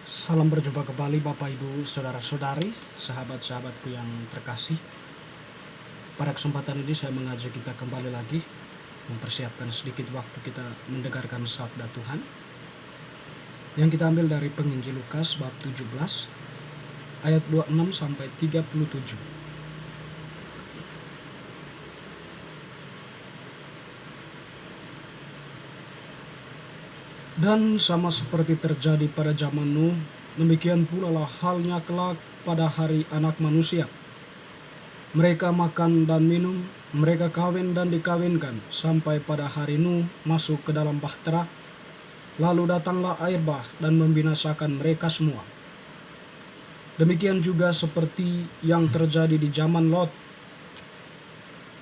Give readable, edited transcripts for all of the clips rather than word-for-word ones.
Salam berjumpa kembali Bapak Ibu Saudara-saudari, sahabat-sahabatku yang terkasih. Pada kesempatan ini saya mengajak kita kembali lagi mempersiapkan sedikit waktu kita mendengarkan sabda Tuhan yang kita ambil dari penginjil Lukas bab 17 ayat 26 sampai 37. Dan sama seperti terjadi pada zaman Nuh, demikian pula lah halnya kelak pada hari Anak Manusia. Mereka makan dan minum, mereka kawin dan dikawinkan, sampai pada hari Nuh masuk ke dalam bahtera. Lalu datanglah air bah dan membinasakan mereka semua. Demikian juga seperti yang terjadi di zaman Lot.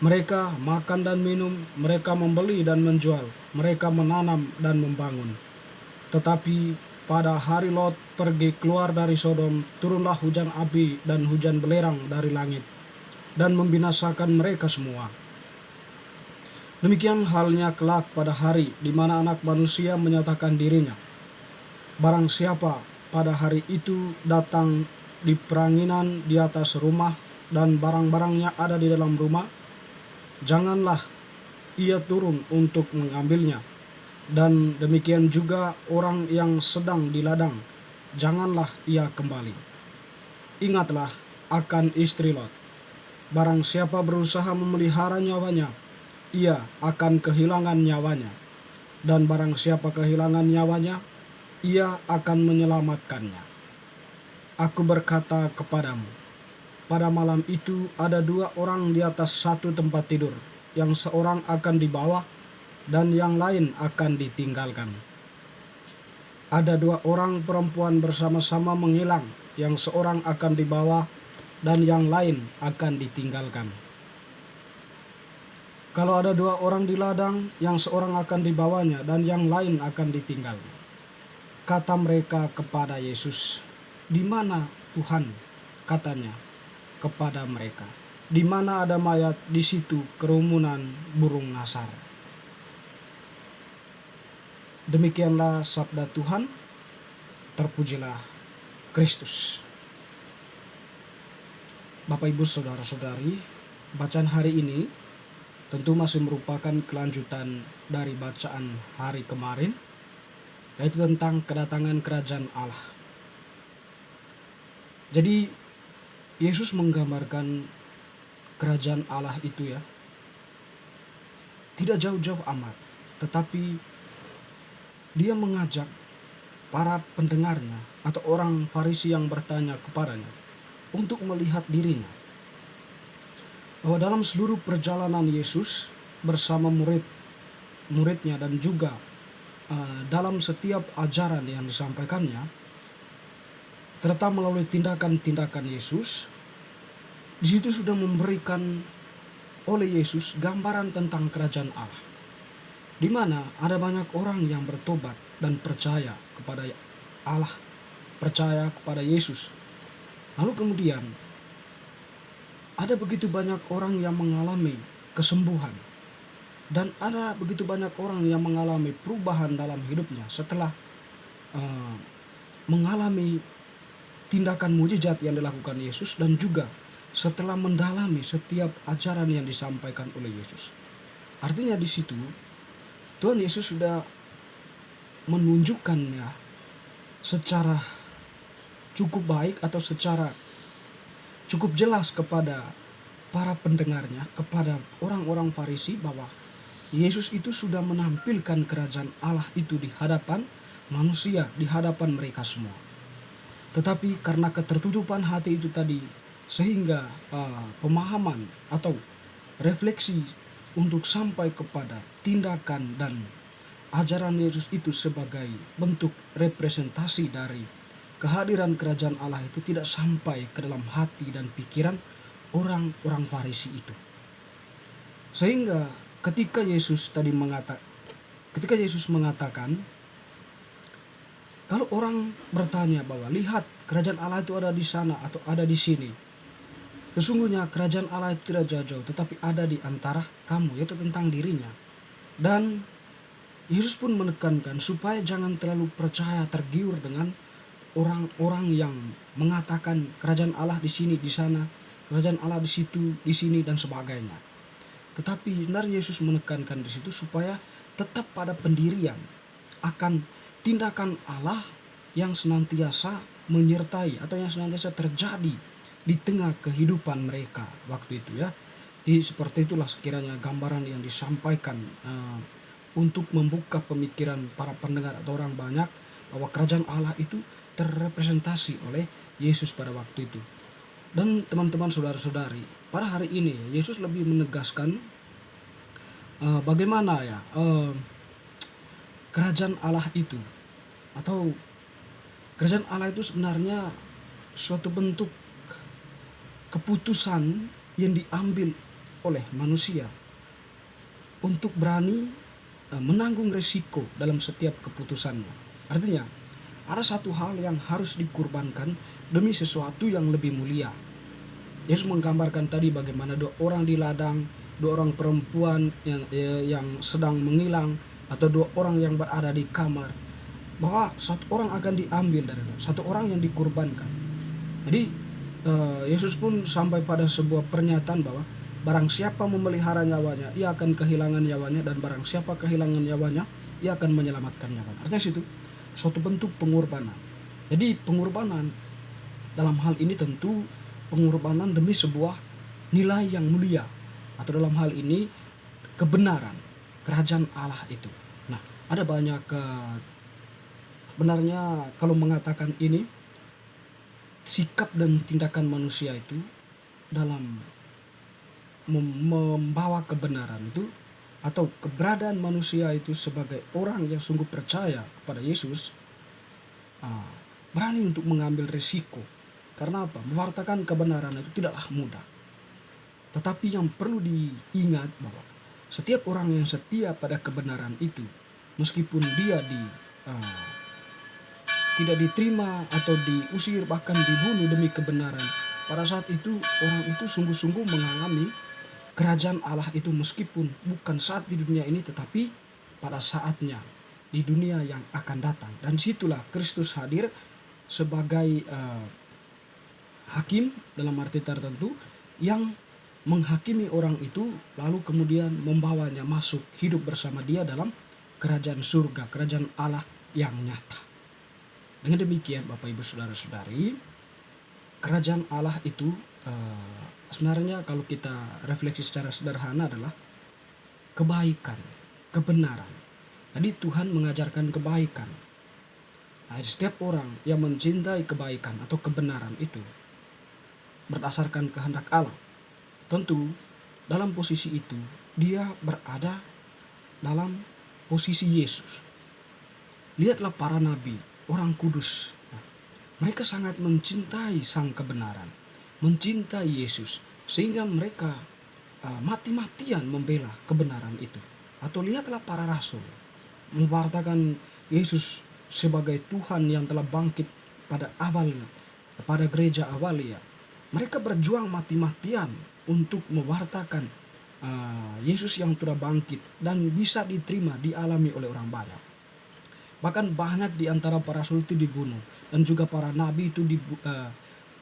Mereka makan dan minum, mereka membeli dan menjual, mereka menanam dan membangun. Tetapi pada hari Lot pergi keluar dari Sodom, turunlah hujan api dan hujan belerang dari langit, dan membinasakan mereka semua. Demikian halnya kelak pada hari di mana Anak Manusia menyatakan dirinya. Barang siapa pada hari itu datang di peranginan di atas rumah dan barang-barangnya ada di dalam rumah, janganlah ia turun untuk mengambilnya. Dan demikian juga orang yang sedang di ladang, janganlah ia kembali. Ingatlah akan istri Lot. Barang siapa berusaha memelihara nyawanya, ia akan kehilangan nyawanya. Dan barang siapa kehilangan nyawanya, ia akan menyelamatkannya. Aku berkata kepadamu, pada malam itu ada dua orang di atas satu tempat tidur, yang seorang akan dibawa dan yang lain akan ditinggalkan. Ada dua orang perempuan bersama-sama menghilang, yang seorang akan dibawa dan yang lain akan ditinggalkan. Kalau ada dua orang di ladang, yang seorang akan dibawanya dan yang lain akan ditinggal. Kata mereka kepada Yesus, "Di mana Tuhan?" Katanya kepada mereka, "Di mana ada mayat, di situ kerumunan burung nasar." Demikianlah sabda Tuhan. Terpujilah Kristus. Bapak Ibu Saudara-saudari, bacaan hari ini tentu masih merupakan kelanjutan dari bacaan hari kemarin, yaitu tentang kedatangan kerajaan Allah. Jadi Yesus menggambarkan kerajaan Allah itu tidak jauh-jauh amat, tetapi dia mengajak para pendengarnya atau orang Farisi yang bertanya kepadanya untuk melihat dirinya. Bahwa dalam seluruh perjalanan Yesus bersama murid-muridnya dan juga dalam setiap ajaran yang disampaikannya, serta melalui tindakan-tindakan Yesus, di situ sudah memberikan oleh Yesus gambaran tentang kerajaan Allah, di mana ada banyak orang yang bertobat dan percaya kepada Allah, percaya kepada Yesus. Lalu kemudian ada begitu banyak orang yang mengalami kesembuhan, dan ada begitu banyak orang yang mengalami perubahan dalam hidupnya setelah mengalami tindakan mujizat yang dilakukan Yesus, dan juga setelah mendalami setiap ajaran yang disampaikan oleh Yesus. Artinya di situ Tuhan Yesus sudah menunjukkannya secara cukup baik atau secara cukup jelas kepada para pendengarnya, kepada orang-orang Farisi, bahwa Yesus itu sudah menampilkan kerajaan Allah itu di hadapan manusia, di hadapan mereka semua. Tetapi karena ketertutupan hati itu tadi, sehingga pemahaman atau refleksi untuk sampai kepada tindakan dan ajaran Yesus itu sebagai bentuk representasi dari kehadiran kerajaan Allah itu tidak sampai ke dalam hati dan pikiran orang-orang Farisi itu. Sehingga ketika Yesus mengatakan, kalau orang bertanya bahwa lihat kerajaan Allah itu ada di sana atau ada di sini, sesungguhnya kerajaan Allah itu tidak jauh-jauh, tetapi ada di antara kamu, yaitu tentang dirinya. Dan Yesus pun menekankan supaya jangan terlalu percaya, tergiur dengan orang-orang yang mengatakan kerajaan Allah di sini, di sana, kerajaan Allah di situ, di sini dan sebagainya. Tetapi sebenarnya Yesus menekankan di situ supaya tetap pada pendirian akan tindakan Allah yang senantiasa menyertai atau yang senantiasa terjadi di tengah kehidupan mereka waktu itu ya. Jadi seperti itulah sekiranya gambaran yang disampaikan untuk membuka pemikiran para pendengar atau orang banyak bahwa kerajaan Allah itu terrepresentasi oleh Yesus pada waktu itu. Dan teman-teman saudara-saudari, pada hari ini Yesus lebih menegaskan bagaimana ya kerajaan Allah itu, atau kerajaan Allah itu sebenarnya suatu bentuk keputusan yang diambil oleh manusia untuk berani menanggung resiko dalam setiap keputusannya. Artinya ada satu hal yang harus dikorbankan demi sesuatu yang lebih mulia. Yesus menggambarkan tadi bagaimana 2 orang di ladang, 2 orang perempuan yang sedang menghilang, atau 2 orang yang berada di kamar, bahwa 1 orang akan diambil dari itu, 1 orang yang dikorbankan. Jadi Yesus pun sampai pada sebuah pernyataan bahwa barang siapa memelihara nyawanya, ia akan kehilangan nyawanya, dan barang siapa kehilangan nyawanya, ia akan menyelamatkan nyawanya. Artinya situ suatu bentuk pengorbanan. Jadi pengorbanan dalam hal ini tentu pengorbanan demi sebuah nilai yang mulia, atau dalam hal ini kebenaran kerajaan Allah itu. Nah, ada banyak sebenarnya kalau mengatakan ini sikap dan tindakan manusia itu dalam membawa kebenaran itu, atau keberadaan manusia itu sebagai orang yang sungguh percaya kepada Yesus, berani untuk mengambil risiko. Karena apa? Mewartakan kebenaran itu tidaklah mudah. Tetapi yang perlu diingat bahwa setiap orang yang setia pada kebenaran itu, meskipun dia tidak diterima atau diusir, bahkan dibunuh demi kebenaran, pada saat itu orang itu sungguh-sungguh mengalami kerajaan Allah itu, meskipun bukan saat di dunia ini tetapi pada saatnya di dunia yang akan datang. Dan situlah Kristus hadir sebagai hakim dalam arti tertentu yang menghakimi orang itu, lalu kemudian membawanya masuk hidup bersama dia dalam kerajaan surga, kerajaan Allah yang nyata. Dengan demikian Bapak Ibu Saudara-saudari, kerajaan Allah itu sebenarnya kalau kita refleksi secara sederhana adalah kebaikan, kebenaran. Jadi Tuhan mengajarkan kebaikan. Nah, setiap orang yang mencintai kebaikan atau kebenaran itu berdasarkan kehendak Allah, tentu dalam posisi itu dia berada dalam posisi Yesus. Lihatlah para nabi, orang kudus. Mereka sangat mencintai sang kebenaran, mencintai Yesus, sehingga mereka mati-matian membela kebenaran itu. Atau lihatlah para rasul, mewartakan Yesus sebagai Tuhan yang telah bangkit pada awalnya, pada gereja awalia. Mereka berjuang mati-matian untuk mewartakan Yesus yang telah bangkit dan bisa diterima, dialami oleh orang banyak. Bahkan banyak di antara para rasul itu dibunuh, dan juga para nabi itu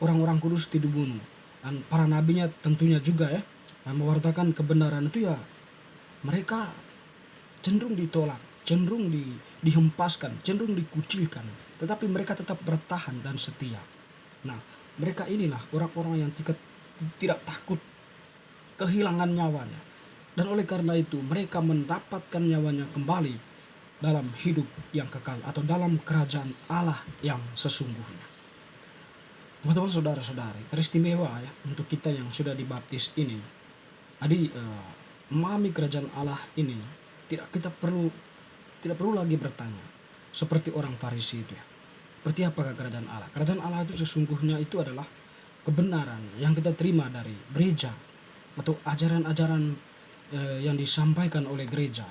orang-orang kudus itu dibunuh. Dan para nabinya tentunya juga ya, mewartakan kebenaran itu ya, mereka cenderung ditolak, cenderung dihempaskan, cenderung dikucilkan. Tetapi mereka tetap bertahan dan setia. Nah, mereka inilah orang-orang yang tidak takut kehilangan nyawanya. Dan oleh karena itu mereka mendapatkan nyawanya kembali dalam hidup yang kekal, atau dalam kerajaan Allah yang sesungguhnya. Teman-teman saudara-saudari, teristimewa ya untuk kita yang sudah dibaptis ini. Jadi memahami kerajaan Allah ini tidak perlu lagi bertanya seperti orang Farisi itu ya. Seperti apakah kerajaan Allah? Kerajaan Allah itu sesungguhnya itu adalah kebenaran yang kita terima dari gereja, atau ajaran-ajaran yang disampaikan oleh gereja.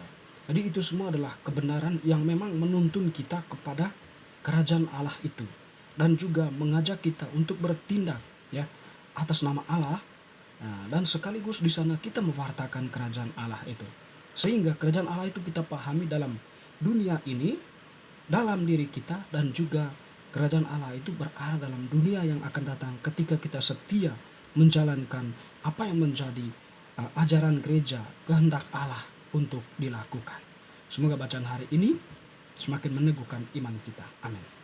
Jadi itu semua adalah kebenaran yang memang menuntun kita kepada kerajaan Allah itu, dan juga mengajak kita untuk bertindak ya atas nama Allah. Nah, dan sekaligus di sana kita mewartakan kerajaan Allah itu, sehingga kerajaan Allah itu kita pahami dalam dunia ini, dalam diri kita, dan juga Kerajaan Allah itu berada dalam dunia yang akan datang ketika kita setia menjalankan apa yang menjadi ajaran gereja, kehendak Allah untuk dilakukan. Semoga bacaan hari ini semakin meneguhkan iman kita. Amin.